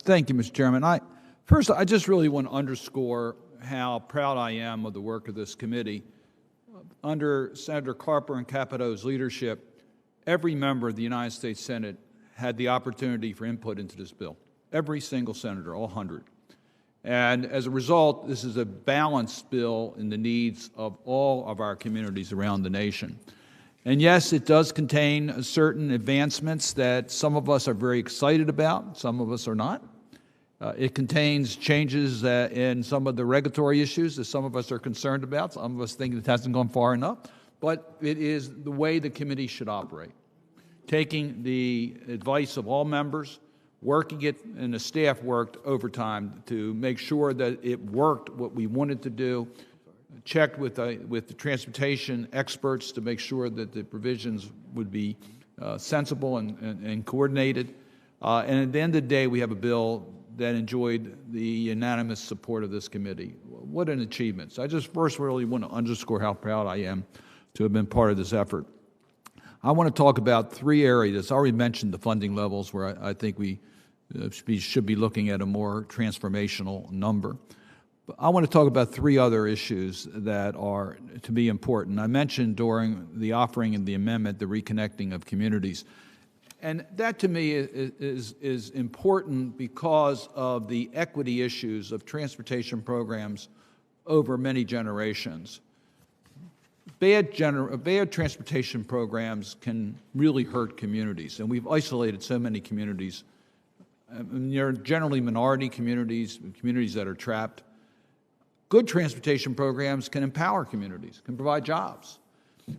Thank you, Mr. Chairman. First, I just really want to underscore how proud I am of the work of this committee. Under Senator Carper and Capito's leadership, every member of the United States Senate had the opportunity for input into this bill. Every single senator, all 100. And as a result, this is a balanced bill in the needs of all of our communities around the nation. And yes, it does contain certain advancements that some of us are very excited about, some of us are not. It contains changes in some of the regulatory issues that some of us are concerned about. Some of us think it hasn't gone far enough. But it is the way the committee should operate, taking the advice of all members, working it, and the staff worked overtime to make sure that it worked what we wanted to do, checked with the transportation experts to make sure that the provisions would be sensible and coordinated. And at the end of the day, we have a bill that enjoyed the unanimous support of this committee. What an achievement. So I just first really want to underscore how proud I am to have been part of this effort. I want to talk about 3 areas. I already mentioned the funding levels where I think we should be looking at a more transformational number. But I want to talk about 3 other issues that are to be important. I mentioned during the offering and the amendment the reconnecting of communities. And that to me is important because of the equity issues of transportation programs over many generations. Bad transportation programs can really hurt communities, and we've isolated so many communities. They're generally minority communities, communities that are trapped. Good transportation programs can empower communities, can provide jobs.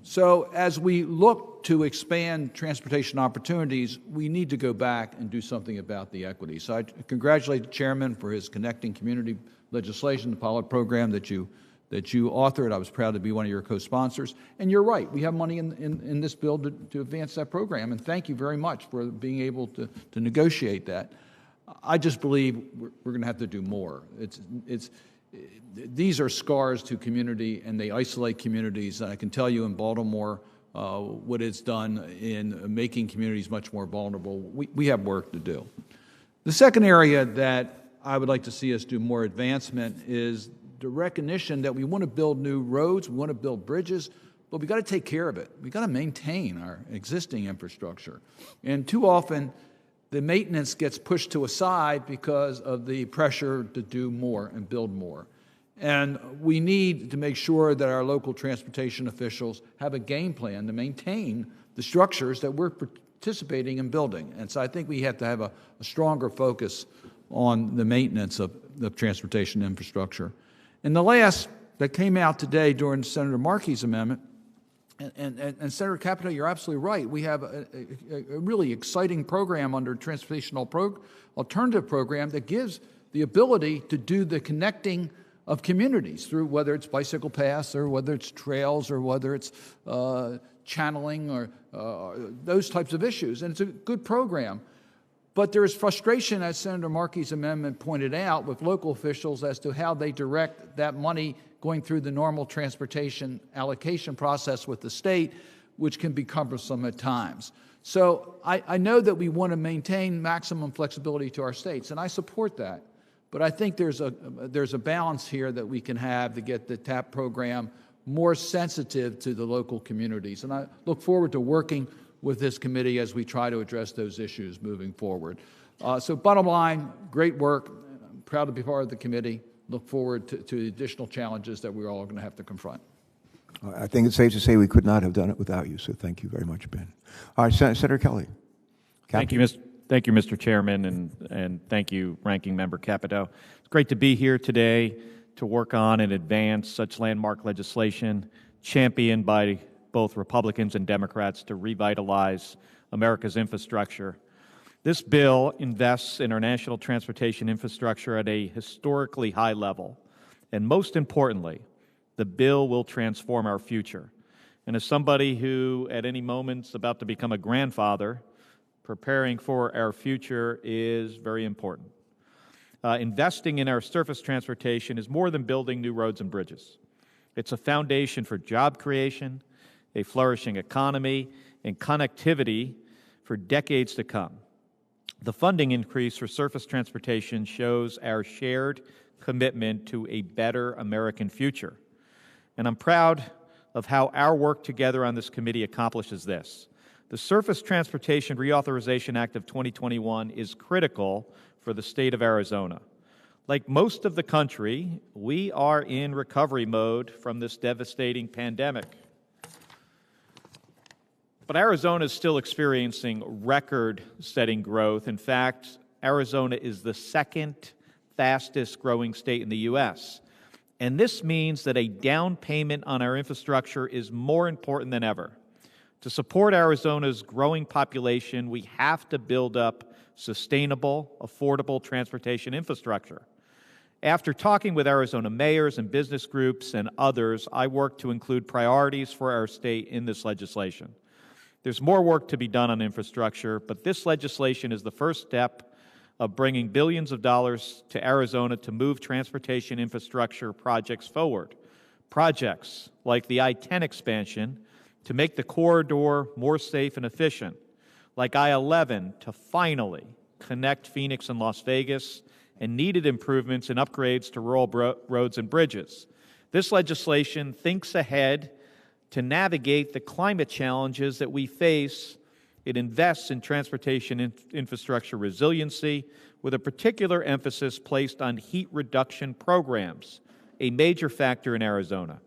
So as we look to expand transportation opportunities, we need to go back and do something about the equity. So I congratulate the chairman for his Connecting Community legislation, the pilot program that you authored. I was proud to be one of your co-sponsors. And you're right, we have money in this bill to advance that program. And thank you very much for being able to negotiate that. I just believe we're going to have to do more. These are scars to community, and they isolate communities. And I can tell you in Baltimore what it's done in making communities much more vulnerable. We have work to do. The second area that I would like to see us do more advancement is the recognition that we want to build new roads, we want to build bridges, but we got to take care of it. We got to maintain our existing infrastructure. And too often, the maintenance gets pushed to a side because of the pressure to do more and build more. And we need to make sure that our local transportation officials have a game plan to maintain the structures that we're participating in building. And so I think we have to have a stronger focus on the maintenance of transportation infrastructure. And the last that came out today during Senator Markey's amendment, and Senator Capito, you're absolutely right. We have a really exciting program under Transportational Alternative Program that gives the ability to do the connecting of communities through whether it's bicycle paths or whether it's trails or whether it's channeling or those types of issues. And it's a good program. But there is frustration, as Senator Markey's amendment pointed out, with local officials as to how they direct that money going through the normal transportation allocation process with the state, which can be cumbersome at times. So I know that we want to maintain maximum flexibility to our states, and I support that. But I think there's a balance here that we can have to get the TAP program more sensitive to the local communities. And I look forward to working with this committee as we try to address those issues moving forward. So bottom line, great work. I'm proud to be part of the committee. Look forward to additional challenges that we're all going to have to confront.
I think it's safe to say we could not have done it without you, so thank you very much, Ben. All right, Senator Kelly.
Thank you, Mr. Chairman, and thank you, Ranking Member Capito. It's great to be here today to work on and advance such landmark legislation championed by both Republicans and Democrats to revitalize America's infrastructure. This bill invests in our national transportation infrastructure at a historically high level. And most importantly, the bill will transform our future. And as somebody who at any moment is about to become a grandfather, preparing for our future is very important. Investing in our surface transportation is more than building new roads and bridges. It's a foundation for job creation, a flourishing economy, and connectivity for decades to come. The funding increase for surface transportation shows our shared commitment to a better American future. And I'm proud of how our work together on this committee accomplishes this. The Surface Transportation Reauthorization Act of 2021 is critical for the state of Arizona. Like most of the country, we are in recovery mode from this devastating pandemic. But Arizona is still experiencing record-setting growth. In fact, Arizona is the second fastest growing state in the U.S. And this means that a down payment on our infrastructure is more important than ever. To support Arizona's growing population, we have to build up sustainable, affordable transportation infrastructure. After talking with Arizona mayors and business groups and others, I worked to include priorities for our state in this legislation. There's more work to be done on infrastructure, but this legislation is the first step of bringing billions of dollars to Arizona to move transportation infrastructure projects forward. Projects like the I-10 expansion to make the corridor more safe and efficient, like I-11 to finally connect Phoenix and Las Vegas, and needed improvements and upgrades to rural roads and bridges. This legislation thinks ahead to navigate the climate challenges that we face. It invests in transportation infrastructure resiliency with a particular emphasis placed on heat reduction programs, a major factor in Arizona.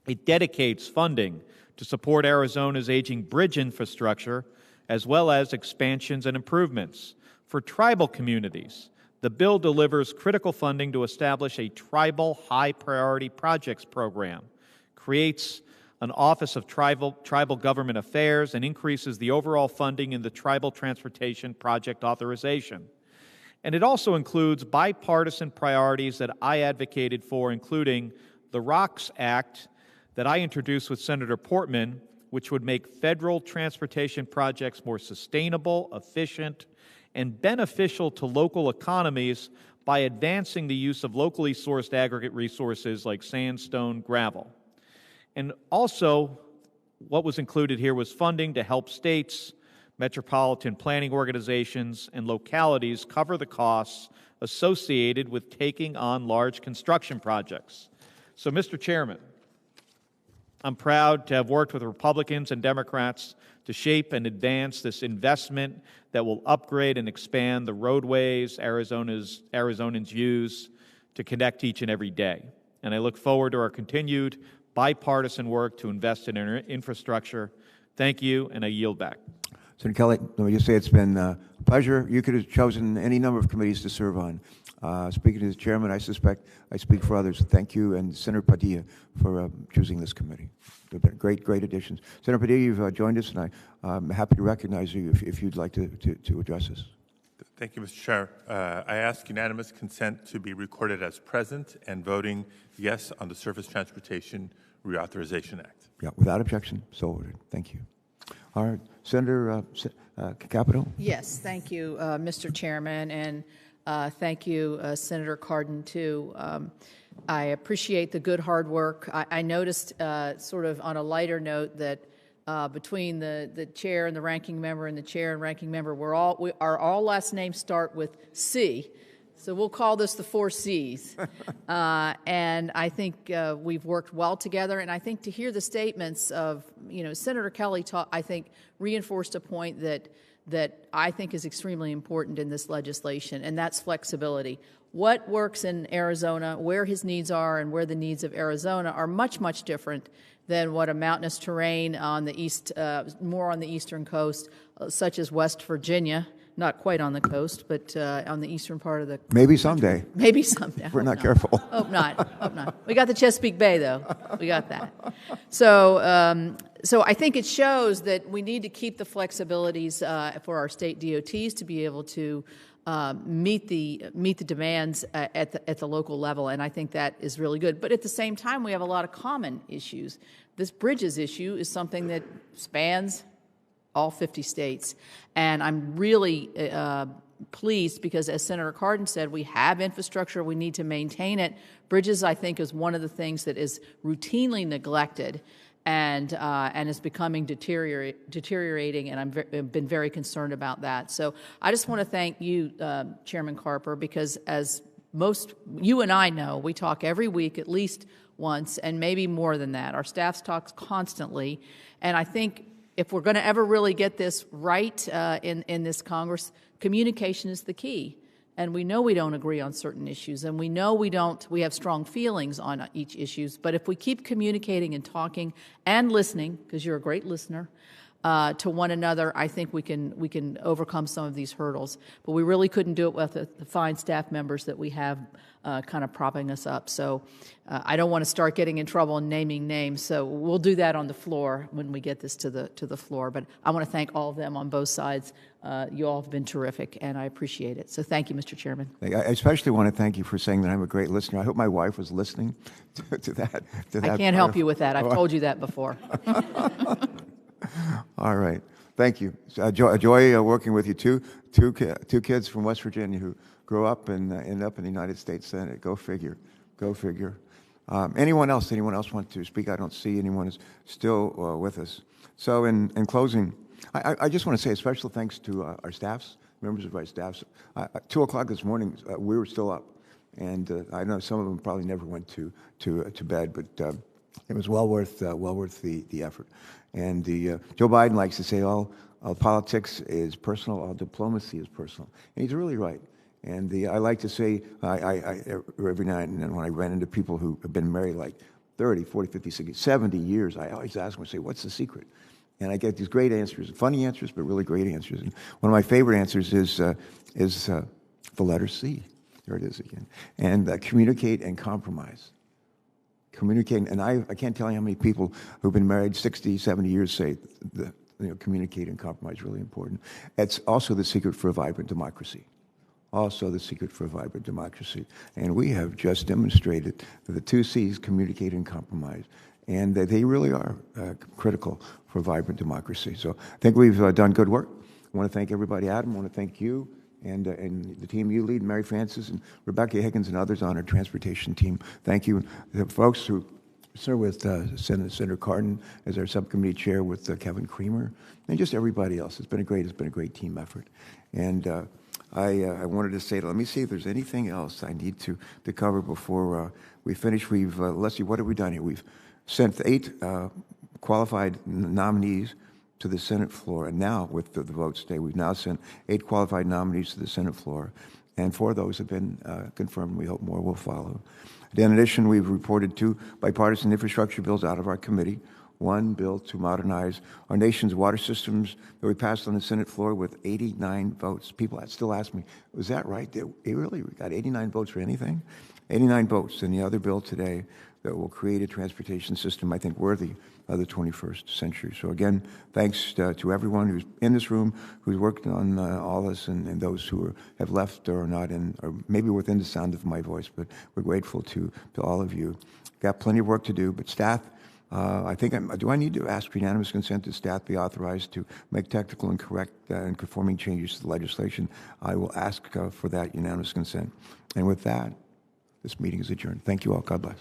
It dedicates funding to support Arizona's aging bridge infrastructure, as well as expansions and improvements. For tribal communities, the bill delivers critical funding to establish a tribal high-priority projects program, creates an Office of Tribal Government Affairs, and increases the overall funding in the Tribal Transportation Project Authorization. And it also includes bipartisan priorities that I advocated for, including the ROCKS Act that I introduced with Senator Portman, which would make federal transportation projects more sustainable, efficient, and beneficial to local economies by advancing the use of locally sourced aggregate resources like sandstone, gravel. And also, what was included here was funding to help states, metropolitan planning organizations, and localities cover the costs associated with taking on large construction projects. So, Mr. Chairman, I'm proud to have worked with Republicans and Democrats to shape and advance this investment that will upgrade and expand the roadways Arizonans use to connect each and every day. And I look forward to our continued bipartisan work to invest in our infrastructure. Thank you, and I yield back.
Senator Kelly, let me just say it's been a pleasure. You could have chosen any number of committees to serve on. Speaking as chairman, I suspect I speak for others. Thank you, and Senator Padilla for choosing this committee. They've been great additions. Senator Padilla, you've joined us, and I'm happy to recognize you if you'd like to address us.
Thank you, Mr. Chair. I ask unanimous consent to be recorded as present and voting yes on the Surface Transportation Reauthorization Act.
Yeah, without objection, so ordered. Thank you. All right, Senator Capito.
Yes, thank you, Mr. Chairman, and thank you, Senator Cardin, too. I appreciate the good hard work. I noticed, sort of on a lighter note, that between the chair and the ranking member and the chair and ranking member, our all last names start with C. So we'll call this the 4 C's. And I think we've worked well together. And I think to hear the statements of, Senator Kelly, I think, reinforced a point that I think is extremely important in this legislation, and that's flexibility. What works in Arizona, where his needs are, and where the needs of Arizona are much, much different than what a mountainous terrain on the east, more on the eastern coast, such as West Virginia. Not quite on the coast, but on the eastern part of the
Maybe someday.
country. Maybe someday.
We're not careful.
Hope not. Hope not. We got the Chesapeake Bay, though. We got that. So, so I think it shows that we need to keep the flexibilities for our state DOTs to be able to meet the demands at the local level, and I think that is really good. But at the same time, we have a lot of common issues. This bridges issue is something that spans all 50 states. And I'm really pleased because, as Senator Cardin said, we have infrastructure. We need to maintain it. Bridges, I think, is one of the things that is routinely neglected and is becoming deteriorating, and I've been very concerned about that. So I just want to thank you, Chairman Carper, because as you and I know, we talk every week at least once, and maybe more than that. Our staff talks constantly, and I think if we're going to ever really get this right in this Congress, communication is the key. And we know we don't agree on certain issues, and we know we have strong feelings on each issue. But if we keep communicating and talking and listening, because you're a great listener, to one another, I think we can overcome some of these hurdles. But we really couldn't do it with the fine staff members that we have kind of propping us up. So I don't want to start getting in trouble and naming names. So we'll do that on the floor when we get this to the floor. But I want to thank all of them on both sides. You all have been terrific, and I appreciate it. So thank you, Mr. Chairman.
I especially want to thank you for saying that I'm a great listener. I hope my wife was listening to that.
I can't help you with that. I've told you that before.
All right. Thank you. A joy working with you. Two kids from West Virginia who grow up and end up in the United States Senate. Go figure. Go figure. Anyone else want to speak? I don't see anyone is still with us. So in closing, I just want to say a special thanks to our staffs, members of our staffs. 2 o'clock this morning, we were still up. And I know some of them probably never went to bed, but it was well worth the effort. And Joe Biden likes to say all politics is personal, all diplomacy is personal. And he's really right. And I like to say, every night and then when I ran into people who have been married like 30, 40, 50, 60, 70 years, I always ask them, I say, what's the secret? And I get these great answers, funny answers, but really great answers. And one of my favorite answers is the letter C. There it is again. And communicate and compromise. Communicating, and I can't tell you how many people who've been married 60, 70 years say communicate and compromise is really important. It's also the secret for a vibrant democracy. Also the secret for a vibrant democracy. And we have just demonstrated that the 2 C's, communicate and compromise, and that they really are critical for a vibrant democracy. So I think we've done good work. I want to thank everybody, Adam. I want to thank you. And the team you lead, Mary Francis and Rebecca Higgins and others on our transportation team. Thank you. The folks who serve with Senator Cardin as our subcommittee chair with Kevin Creamer, and just everybody else. It's been a great team effort. And I wanted to say, let me see if there's anything else I need to cover before we finish. Leslie, what have we done here? We've sent 8 qualified nominees to the Senate floor, and now with the votes today, we've now sent 8 qualified nominees to the Senate floor, and 4 of those have been confirmed. We hope more will follow. In addition, we've reported 2 bipartisan infrastructure bills out of our committee. one bill to modernize our nation's water systems that we passed on the Senate floor with 89 votes. People still ask me, was that right? We got 89 votes for anything? 89 votes. And the other bill today that will create a transportation system, I think, worthy of the 21st century. So again, thanks to everyone who's in this room, who's worked on all this, and those who have left or are not in, or maybe within the sound of my voice, but we're grateful to all of you. Got plenty of work to do, but staff, do I need to ask for unanimous consent that staff be authorized to make technical and correct and conforming changes to the legislation? I will ask for that unanimous consent. And with that, this meeting is adjourned. Thank you all. God bless.